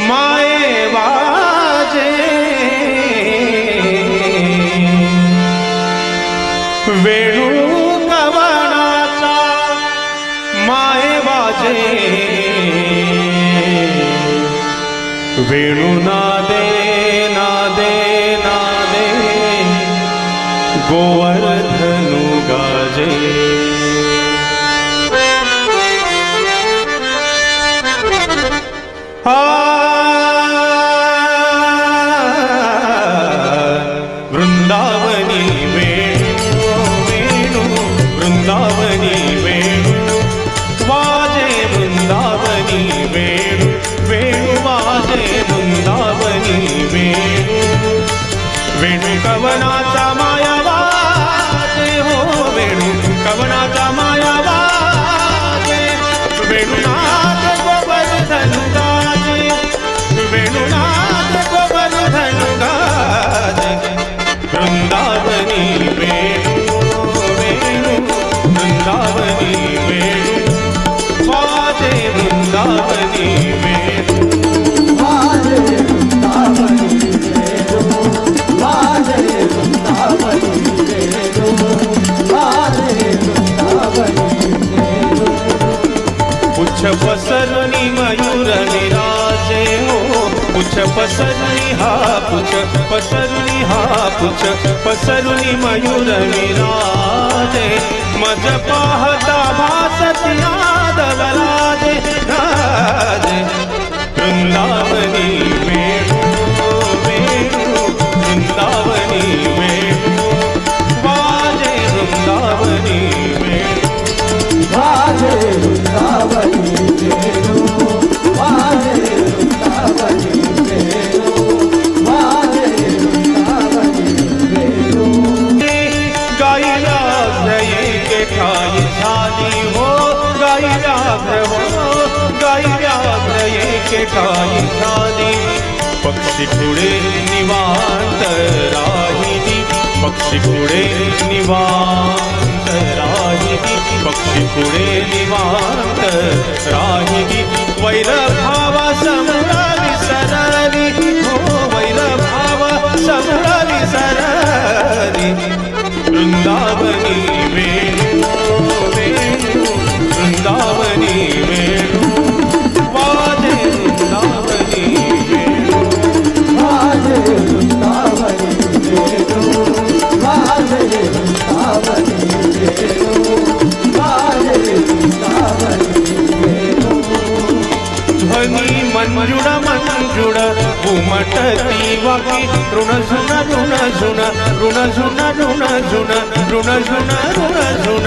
माये वाजे वेणू कवनाचा माये वाजे वेणू नादे नादे नादे गोवर्धनु गाजे वृंदावनी वेणू वेणू वृंदावनी वेणू वाजे वृंदावनी वेणू वेणू वाजे वृंदावनी वेणू वेणू कवनाचा माया वाजे हो वेणू कवनाचा माया वाजे वेणुनाथ गोवर्धनु गाजे वेणुनाथ गोवर्धनु गाजे वृंदावनी वेणु वेणु वृंदावनी वेणु वाजे वृंदावनी वेणु वाजे वृंदावनी वेणु वाजे वृंदावनी वेणु वाजे वृंदावनी वेणु पुच्छ पसरुनी मयूर विराजे हो पुच्छ पसरुनी हा पुच्छ पसरुनी हा पुच्छ पसरुनी मयूर विराजे मज पाहता भासती नादवराजे राजे वृंदावनी वेणू वेणू वृंदावनी वेणू वाजे वृंदावनी वेणू वाजे वृंदावनी वेणु वाजे वृंदावनी वेणु वाजे वृंदावनी वेणु गायला के ठाई झाली हो गायला के ठाई झाली पक्षी पुढे निवांत राहिली पक्षी पुढे निवांत राहिली पक्षी पुढे निवांत राहिली वैरभाव समरा विसरली हो वैरभाव समरा विसरली वृंदावनी वेणू वेणू वृंदावनी वेणू वाजे वृंदावनी वेणू वाजे वृंदावनी वेणु वाजे वृंदावनी वेणु वाजे वृंदावनी वेणु ध्वनी मंजुळ मंजुळ उमटती वाकी ऋण झुन ऋण झुन ऋण झुन ऋण झुन ऋण झुन ऋण झुन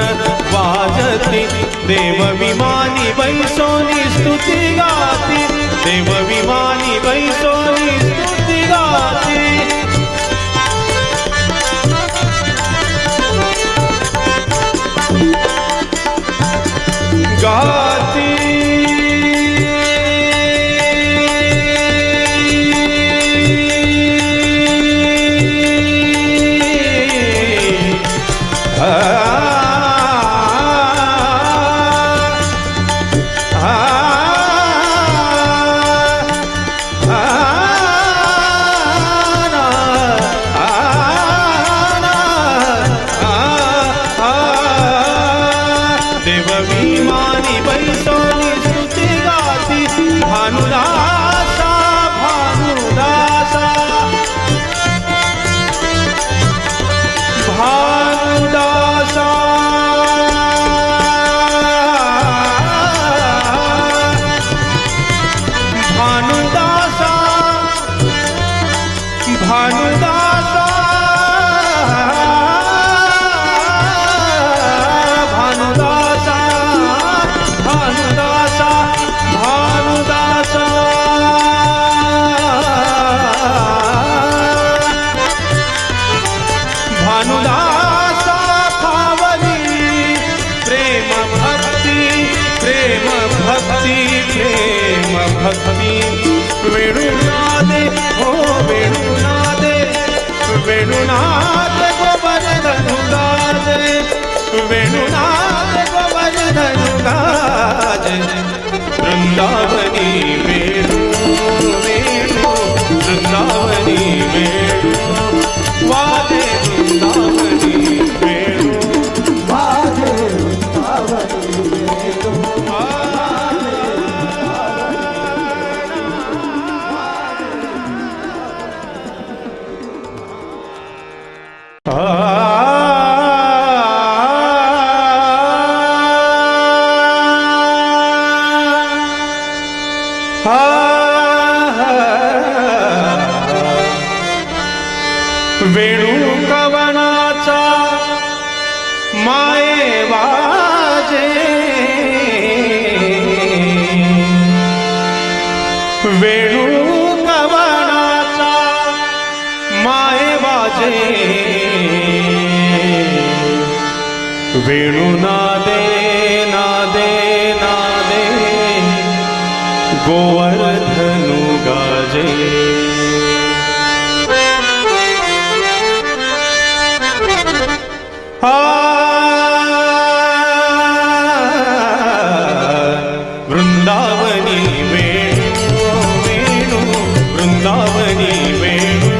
वाजती देव विमानी बैसोनी स्तुती गाती देव विमानी बैसोनी स्तुती गाती गाती देव विमानी बैसोनी स्तुती गाती भानुदासा भानुदासा भानुदासा भानुदासा भानुदासा भानुदासा भानुदासा भानुदासा भानुदासा पावनी प्रेम भक्ती प्रेम भक्ती प्रेम भक्ती वेणुनादे हो वेणुनादे वेणुनाद गोवर्धनु गाजे वेणुनाद गोवर्धनु गाजे वृंदावनी वेणु वेणू कवनाचा माये वाजे, वेणू कवनाचा माये वाजे, वेणू नादे नादे नादे गोवर्धनु गाजे. वृंदावनी वेणू वेणू वृंदावनी वेणू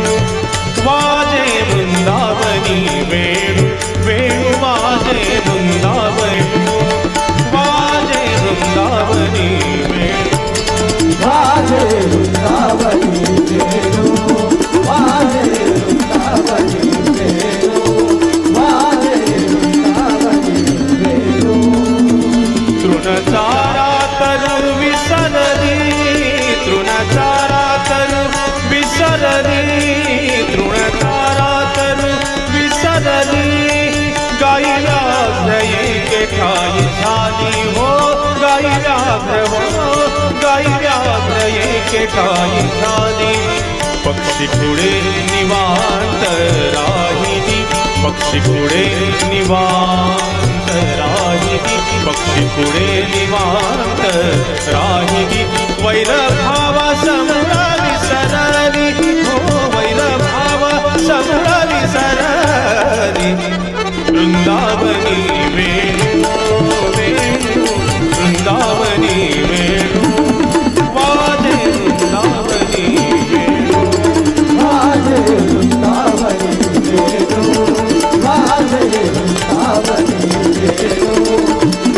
वाजे, वृंदावनी वेणू वेणू वाजे, वृंदावनी वाजे, वृंदावनी वेणू वाजे वृंदावनी वेणू, वाजे वृंदावनी वेणू, वाजे वृंदावनी वेणू. तृणचारा तरु विसरली, तृणचारा तरु विसरली, तृणचारा तरु विसरली. गाईला के ठाई झाली हो, गाईला हो, गाईला के ठाई झाली. पक्षी पुढे निवांत राहिली, पक्षी पुढे निवांत राहिली, पक्षी पुढे निवांत राहिली. वैरभाव समोर विसरली हो, वैरभाव समोर विसरली. वृंदावनी वेणू वेणू वृंदावनी वेणू वाजे, वृंदावनी वेणू वाजे वृंदावनी वेणू, वाजे वृंदावनी वेणू,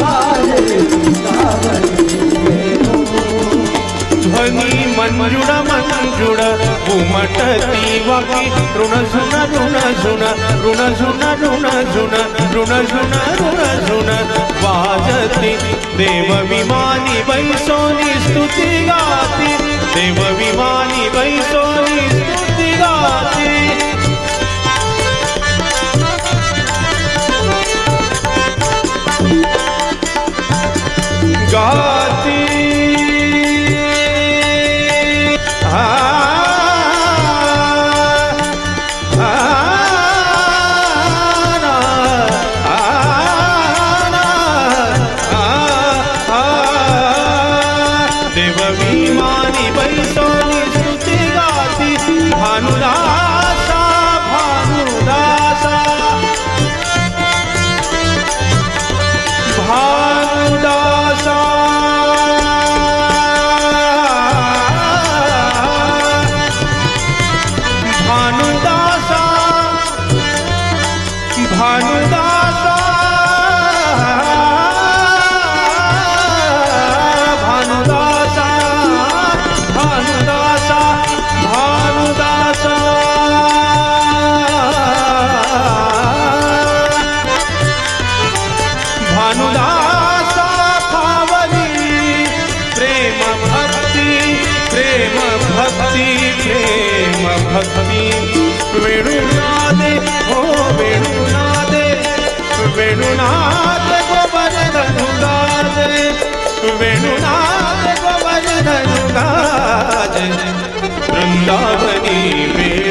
वाजे वृंदावनी वेणू. ध्वनी मंजुळ मंजुळ उमटती वाकी, ऋण झुन ऋण झुन ऋण झुन ऋण झुन ऋण झुन ऋण झुन वाजती. देव विमानी बैसोनी स्तुती गाती, देव विमानी बैसोनी स्तुती गाती. गाती देव विमानी बैसोनी स्तुती गाती. भानुदासा भानुदासा भानुदासा भानुदासा भानुदासा भानुदासा भानुदासा भानुदासा भानुदासा भावनी प्रेम भक्ती प्रेम भक्ती प्रेम भक्ती. वेणुनादे हो वेणुनादे, वेणुनाद गोवर्धनु गाजे, वेणुनाद गोवर्धनु गाजे. वृंदावनी वेणू